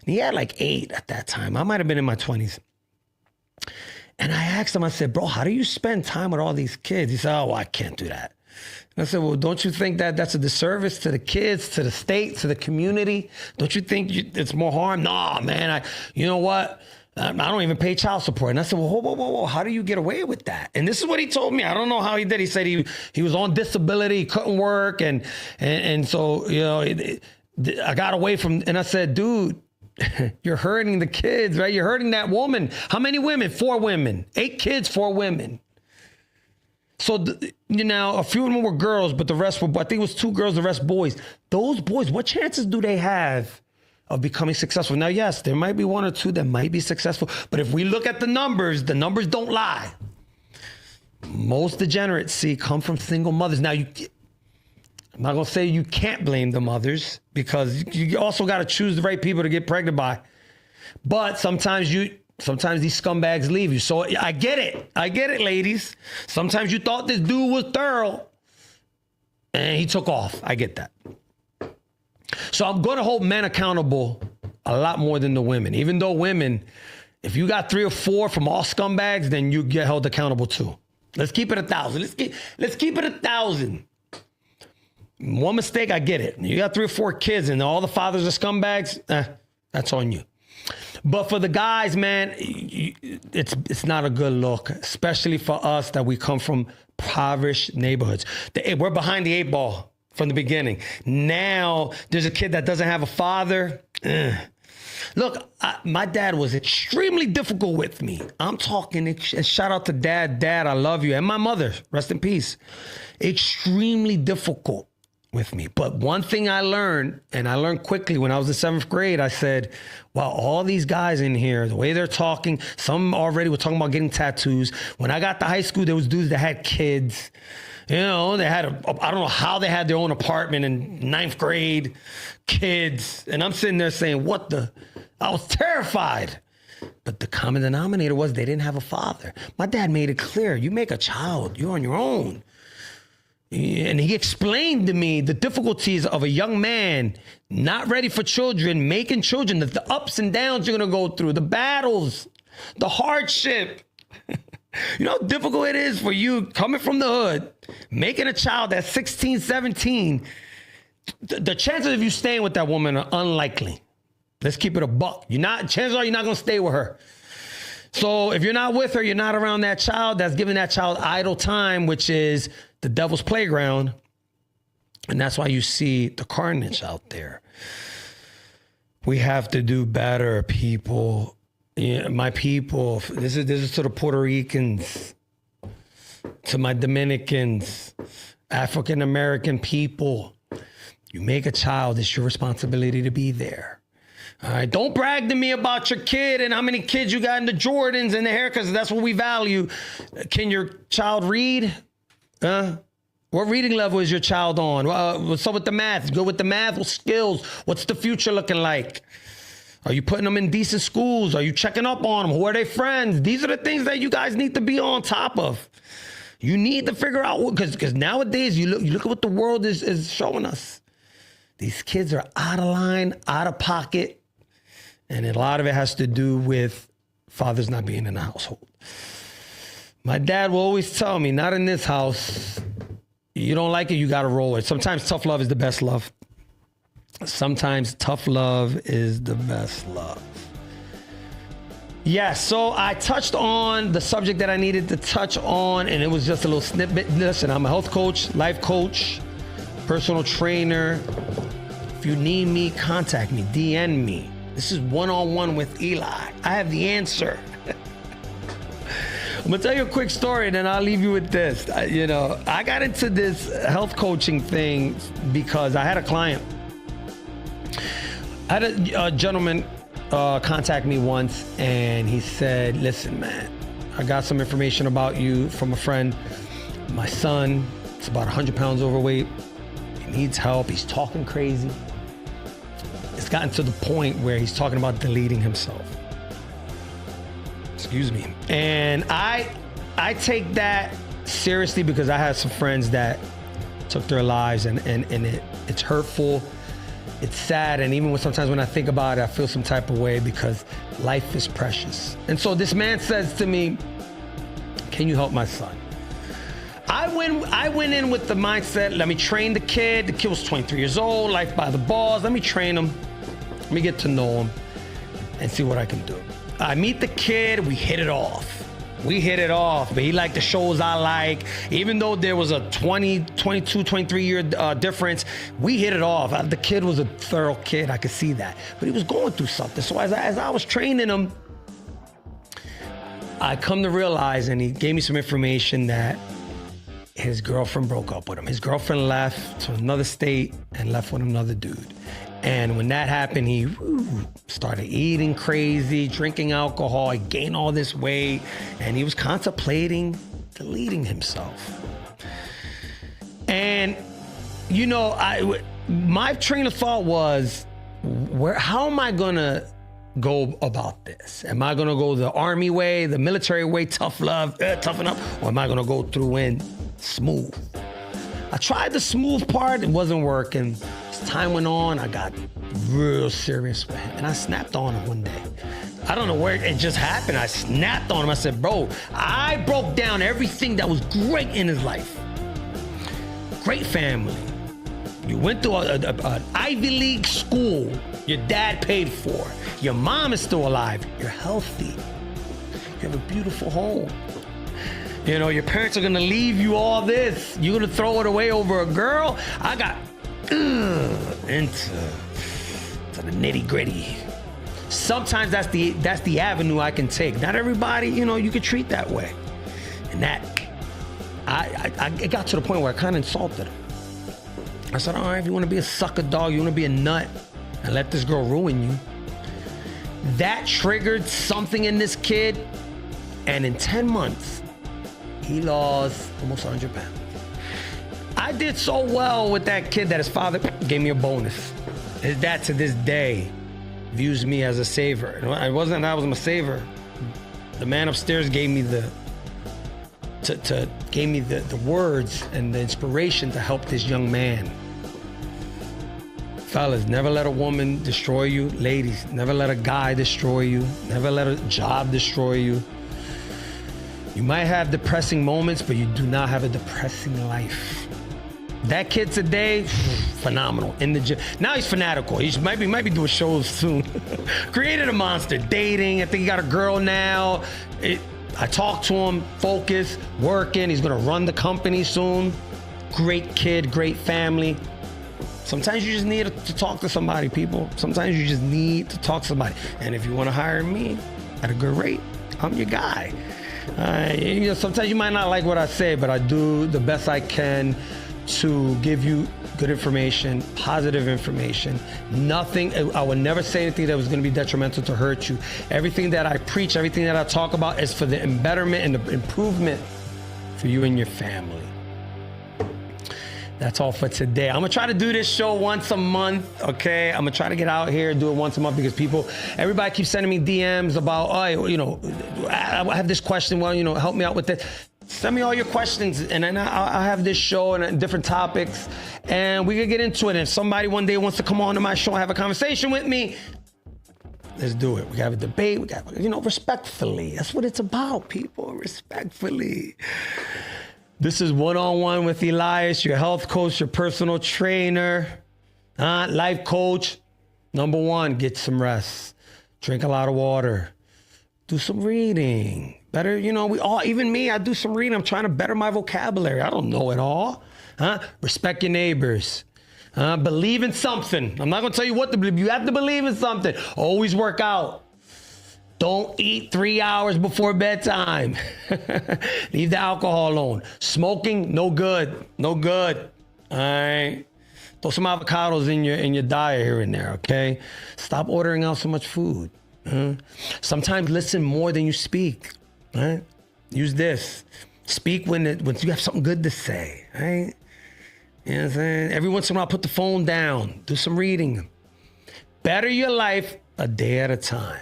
And he had like 8 at that time. I might have been in my 20s. And I asked him, I said, bro, how do you spend time with all these kids? He said, oh, well, I can't do that. And I said, well, don't you think that that's a disservice to the kids, to the state, to the community? Don't you think it's more harm? No, man, you know what? I don't even pay child support. And I said, well, whoa, how do you get away with that? And this is what he told me. I don't know how he did. He said he was on disability, he couldn't work. And so, I got away from, and I said, dude, you're hurting the kids, right? You're hurting that woman. How many women? 4 women. 8 kids, 4 women. So, a few of them were girls, but the rest were, I think it was 2 girls, the rest boys. Those boys, what chances do they have of becoming successful? Now, yes, there might be 1 or 2 that might be successful, but if we look at the numbers don't lie. Most degeneracy come from single mothers. Now, I'm not going to say you can't blame the mothers, because you also got to choose the right people to get pregnant by. But sometimes these scumbags leave you. So I get it, ladies. Sometimes you thought this dude was thorough and he took off. I get that. So I'm going to hold men accountable a lot more than the women. Even though women, if you got 3 or 4 from all scumbags, then you get held accountable too. Let's keep it 1,000. Let's keep it 1,000. One mistake, I get it. You got 3 or 4 kids and all the fathers are scumbags, that's on you. But for the guys, man, it's not a good look, especially for us that we come from impoverished neighborhoods. We're behind the 8 ball from the beginning. Now there's a kid that doesn't have a father. Look, my dad was extremely difficult with me. I'm talking, and shout out to Dad. Dad, I love you. And my mother, rest in peace. Extremely difficult with me. But one thing I learned, and I learned quickly when I was in 7th grade, I said, wow, all these guys in here, the way they're talking, some already were talking about getting tattoos. When I got to high school, there was dudes that had kids. You know, they had I don't know how they had their own apartment in 9th grade, kids. And I'm sitting there saying, what the? I was terrified. But the common denominator was they didn't have a father. My dad made it clear, you make a child, you're on your own. And he explained to me the difficulties of a young man not ready for children, making children, the ups and downs you're going to go through, the battles, the hardship. You know how difficult it is for you coming from the hood, making a child that's 16, 17. The chances of you staying with that woman are unlikely. Let's keep it a buck. Chances are you're not going to stay with her. So if you're not with her, you're not around that child. That's giving that child idle time, which is the devil's playground. And that's why you see the carnage out there. We have to do better, people. Yeah, my people, this is to the Puerto Ricans, to my Dominicans, African American people. You make a child, it's your responsibility to be there. All right, don't brag to me about your kid and how many kids you got in the Jordans and the haircuts. That's what we value. Can your child read? What reading level is your child on? What's up with the math? Good with the math? What skills? What's the future looking like? Are you putting them in decent schools? Are you checking up on them? Who are their friends? These are the things that you guys need to be on top of. You need to figure out, because nowadays you look at what the world is showing us. These kids are out of line, out of pocket, and a lot of it has to do with fathers not being in the household. My dad will always tell me, not in this house. You don't like it, you got to roll it. Sometimes tough love is the best love. Sometimes tough love is the best love. Yeah, so I touched on the subject that I needed to touch on, and it was just a little snippet. Listen, I'm a health coach, life coach, personal trainer. If you need me, contact me, DM me. This is one-on-one with Eli. I have the answer. I'm gonna tell you a quick story, and then I'll leave you with this. I got into this health coaching thing because I had a client. I had a gentleman contact me once, and he said, listen, man, I got some information about you from a friend. My son is about 100 pounds overweight. He needs help. He's talking crazy. It's gotten to the point where he's talking about deleting himself. Excuse me. And I take that seriously because I had some friends that took their lives, and it's hurtful. It's sad, and even sometimes when I think about it, I feel some type of way because life is precious. And so this man says to me, can you help my son? I went in with the mindset, let me train the kid. The kid was 23 years old, life by the balls. Let me train him. Let me get to know him and see what I can do. I meet the kid, we hit it off. But he liked the shows I like. Even though there was a 20, 22, 23 year difference, we hit it off. The kid was a thorough kid, I could see that. But he was going through something. So as I was training him, I come to realize, and he gave me some information that his girlfriend broke up with him. His girlfriend left to another state and left with another dude. And when that happened, he started eating crazy, drinking alcohol. He gained all this weight, and he was contemplating deleting himself. And, my train of thought was, how am I going to go about this? Am I going to go the army way, the military way, tough love, toughen up, or am I going to go through in smooth? I tried the smooth part, it wasn't working. As time went on, I got real serious with him, and I snapped on him one day. I don't know where it just happened. I snapped on him. I said, bro, I broke down everything that was great in his life. Great family, You went to an Ivy League school your dad paid for. Your mom is still alive. You're healthy. You have a beautiful home. You know, your parents are gonna leave you all this. You're gonna throw it away over a girl? I got into the nitty gritty. Sometimes that's the avenue I can take. Not everybody, you know, you can treat that way. And that, it got to the point where I kind of insulted him. I said, all right, if you want to be a sucker dog, you want to be a nut, and let this girl ruin you. That triggered something in this kid, and in 10 months, he lost almost 100 pounds. I did so well with that kid that his father gave me a bonus. His dad to this day views me as a saver. It wasn't that I was a saver. The man upstairs gave me the words and the inspiration to help this young man. Fellas, never let a woman destroy you. Ladies, never let a guy destroy you. Never let a job destroy you. You might have depressing moments, but you do not have a depressing life. That kid today, phenomenal. In the gym. Now he's fanatical. He might be doing shows soon. Created a monster. Dating. I think he got a girl now. I talked to him, focused, working. He's gonna run the company soon. Great kid, great family. Sometimes you just need to talk to somebody, people. Sometimes you just need to talk to somebody. And if you wanna hire me at a good rate, I'm your guy. You know, sometimes you might not like what I say, but I do the best I can to give you good information, positive information. Nothing, I would never say anything that was gonna be detrimental to hurt you. Everything that I preach, everything that I talk about is for the betterment and the improvement for you and your family. That's all for today. I'm gonna try to do this show once a month, okay? I'm gonna try to get out here and do it once a month because everybody keeps sending me DMs about, oh, you know, I have this question, well, you know, help me out with this. Send me all your questions, and then I'll have this show and different topics, and we can get into it. And if somebody one day wants to come on to my show and have a conversation with me, let's do it. We can have a debate. We got, you know, respectfully. That's what it's about, people. Respectfully. This is One-on-One with Elias, your health coach, your personal trainer, life coach. Number one, get some rest. Drink a lot of water. Do some reading. Better, you know, even me, I do some reading. I'm trying to better my vocabulary. I don't know it all. Respect your neighbors. Believe in something. I'm not going to tell you what to believe. You have to believe in something. Always work out. Don't eat 3 hours before bedtime. Leave the alcohol alone. Smoking, no good. No good. All right. Throw some avocados in your diet here and there, okay? Stop ordering out so much food. Sometimes listen more than you speak. Right? Use this. Speak when you have something good to say. Right? You know what I'm saying? Every once in a while, put the phone down. Do some reading. Better your life a day at a time.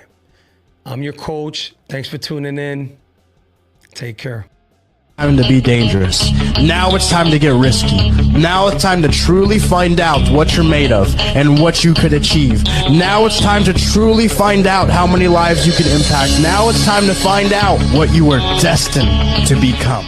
I'm your coach. Thanks for tuning in. Take care. Time to be dangerous. Now it's time to get risky. Now it's time to truly find out what you're made of and what you could achieve. Now it's time to truly find out how many lives you can impact. Now it's time to find out what you were destined to become.